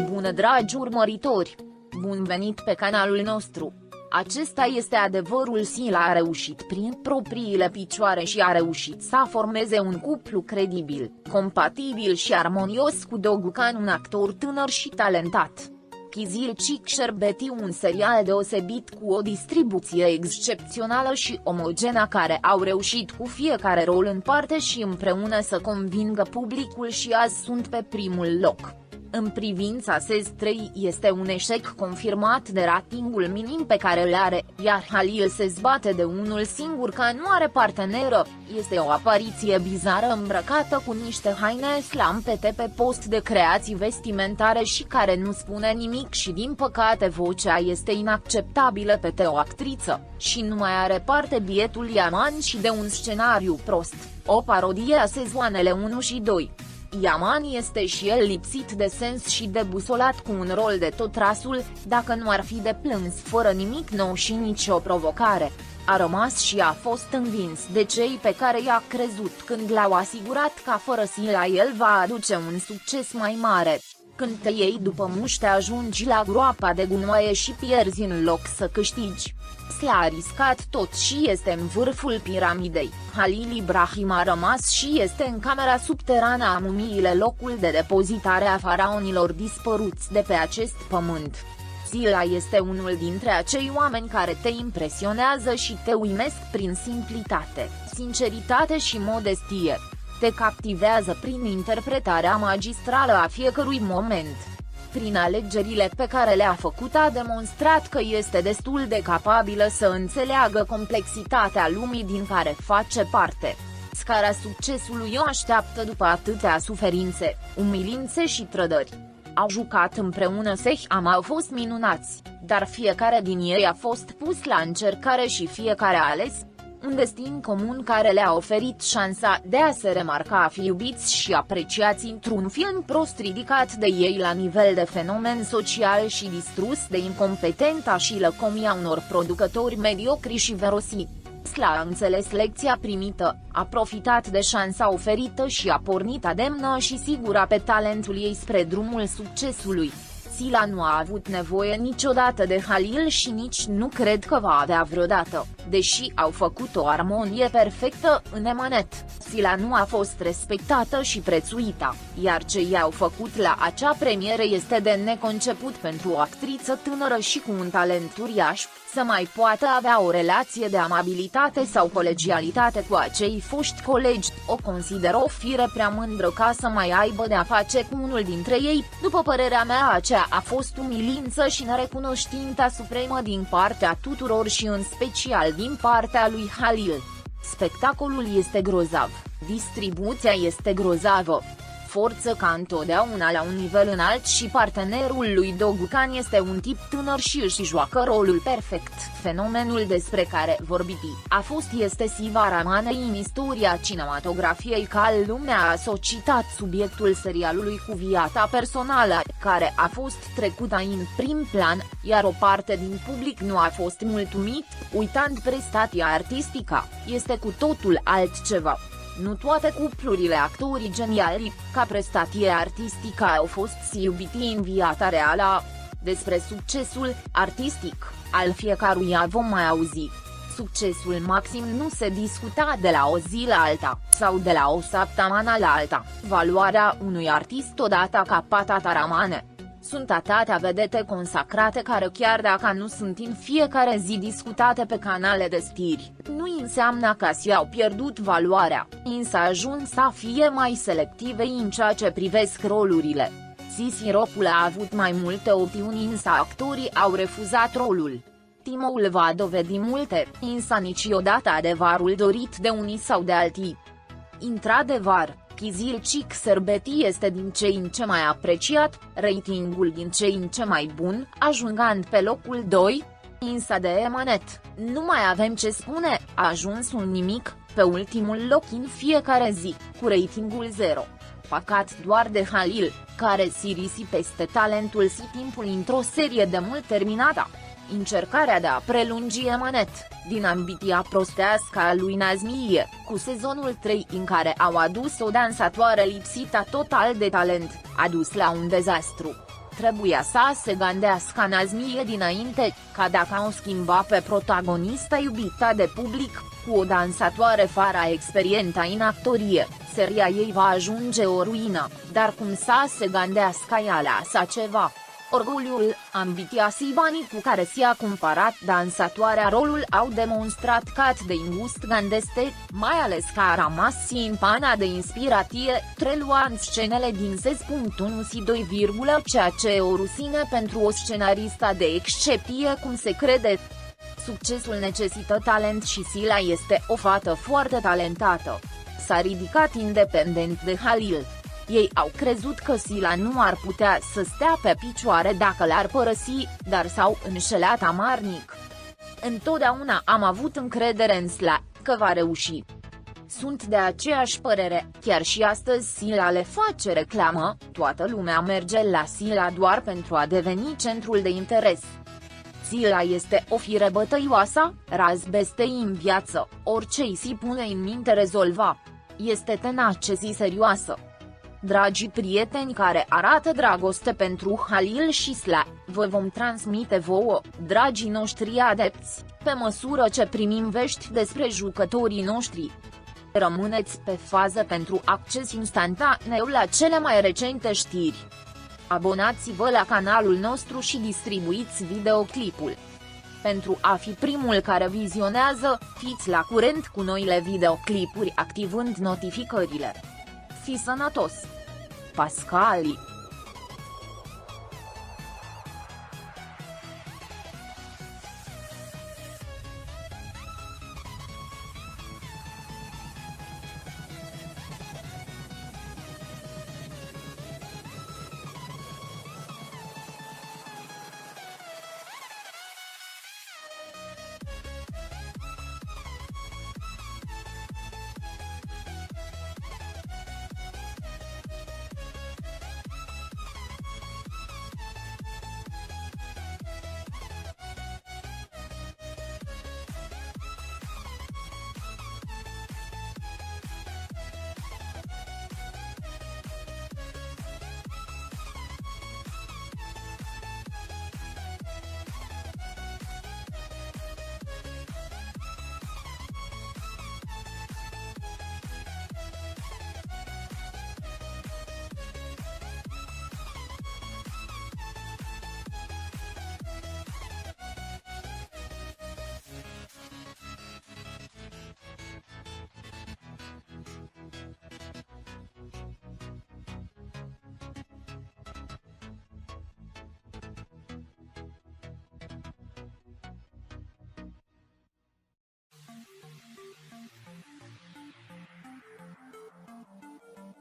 Bună dragi urmăritori! Bun venit pe canalul nostru! Acesta este adevărul. Sila a reușit prin propriile picioare și a reușit să formeze un cuplu credibil, compatibil și armonios cu Dogucan, un actor tânăr și talentat. Kizilcik Sherbeti, un serial deosebit cu o distribuție excepțională și omogenă, care au reușit cu fiecare rol în parte și împreună să convingă publicul și azi sunt pe primul loc. În privința SES 3 este un eșec confirmat de ratingul minim pe care îl are, iar Halil se zbate de unul singur că nu are parteneră. Este o apariție bizară îmbrăcată cu niște haine slampete pe post de creații vestimentare și care nu spune nimic și din păcate vocea este inacceptabilă pe o actriță, și nu mai are parte bietul Yaman și de un scenariu prost, o parodie a sezoanele 1 și 2. Yaman este și el lipsit de sens și debusolat cu un rol de tot rasul, dacă nu ar fi de plâns fără nimic nou și nicio provocare. A rămas și a fost învins de cei pe care i-a crezut când le-au asigurat că fără Sila el va aduce un succes mai mare. Când te iei după muște, ajungi la groapa de gunoaie și pierzi în loc să câștigi. Sila a riscat tot și este în vârful piramidei. Halil Ibrahim a rămas și este în camera subterană a mumiile, locul de depozitare a faraonilor dispăruți de pe acest pământ. Sila este unul dintre acei oameni care te impresionează și te uimesc prin simplitate, sinceritate și modestie. Te captivează prin interpretarea magistrală a fiecărui moment. Prin alegerile pe care le-a făcut a demonstrat că este destul de capabilă să înțeleagă complexitatea lumii din care face parte. Scara succesului o așteaptă după atâtea suferințe, umilințe și trădări. Au jucat împreună Seham, au fost minunați, dar fiecare din ei a fost pus la încercare și fiecare a ales un destin comun care le-a oferit șansa de a se remarca, a fi iubiți și apreciați într-un film prost ridicat de ei la nivel de fenomen social și distrus de incompetenta și lăcomia unor producători mediocri și verosimi. Sila a înțeles lecția primită, a profitat de șansa oferită și a pornit ademnă și sigură pe talentul ei spre drumul succesului. Sila nu a avut nevoie niciodată de Halil și nici nu cred că va avea vreodată, deși au făcut o armonie perfectă în emanet. Sila nu a fost respectată și prețuită, iar ce i-au făcut la acea premieră este de neconceput pentru o actriță tânără și cu un talent uriaș, să mai poată avea o relație de amabilitate sau colegialitate cu acei foști colegi. O consider o fire prea mândră ca să mai aibă de-a face cu unul dintre ei. După părerea mea, aceea a fost umilință și nerecunoștința supremă din partea tuturor și în special din partea lui Halil. Spectacolul este grozav, distribuția este grozavă. Forță ca întotdeauna la un nivel înalt și partenerul lui Dogucan este un tip tânăr și își joacă rolul perfect. Fenomenul despre care vorbim a fost este Siva Ramanei în istoria cinematografiei, ca lumea a asociat subiectul serialului cu viața personală, care a fost trecută în prim plan, iar o parte din public nu a fost mulțumit, uitând prestația artistică. Este cu totul altceva. Nu toate cuplurile actorii geniali, ca prestație artistică, au fost iubiti în viața reală. Despre succesul artistic al fiecăruia vom mai auzi. Succesul maxim nu se discuta de la o zi la alta, sau de la o săptămână la alta. Valoarea unui artist odată capătată rămâne. Sunt atâtea vedete consacrate care, chiar dacă nu sunt în fiecare zi discutate pe canale de știri, nu înseamnă că și-au pierdut valoarea, însă ajuns să fie mai selective în ceea ce privesc rolurile. Sisi Ropul a avut mai multe opțiuni, însă actorii au refuzat rolul. Timul va dovedi multe, însă niciodată adevărul dorit de unii sau de alții. Într-adevăr, Kizilcik Sherbeti este din ce în ce mai apreciat, ratingul din ce în ce mai bun, ajungând pe locul 2, însă de emanet, nu mai avem ce spune, a ajuns un nimic, pe ultimul loc în fiecare zi, cu ratingul 0. Păcat doar de Halil, care se risipește talentul și timpul într-o serie de mult terminată. Încercarea de a prelungi emanet, din ambiția prostească a lui Nazmiye, cu sezonul 3 în care au adus o dansatoare lipsită total de talent, a dus la un dezastru. trebuia să se gândească în azmie dinainte, ca dacă o schimba pe protagonista iubita de public, cu o dansatoare fără experiență în actorie, seria ei va ajunge o ruină, dar cum să se gândească ea la așa ceva? Orgoliul, ambiția și banii cu care s-a cumpărat dansatoarea rolul au demonstrat cât de ingust gândeste, mai ales că a rămas și în pana de inspirație, preluând scenele din SES.1 și 2, ceea ce e o rușine pentru o scenaristă de excepție cum se crede. Succesul necesită talent și Sila este o fată foarte talentată. S-a ridicat independent de Halil. Ei au crezut că Sila nu ar putea să stea pe picioare dacă l-ar părăsi, dar s-au înșelat amarnic. Întotdeauna am avut încredere în Sila, că va reuși. Sunt de aceeași părere, chiar și astăzi Sila le face reclamă, toată lumea merge la Sila doar pentru a deveni centrul de interes. Sila este o fire bătăioasă, razbestei în viață, orice îi se pune în minte rezolva. Este tenace și serioasă. Dragii prieteni care arată dragoste pentru Halil și Sila, vă vom transmite vouă, dragii noștri adepți, pe măsură ce primim vești despre jucătorii noștri. Rămâneți pe fază pentru acces instantaneu la cele mai recente știri. Abonați-vă la canalul nostru și distribuiți videoclipul. Pentru a fi primul care vizionează, fiți la curent cu noile videoclipuri activând notificările. Fi sănătos! Pascali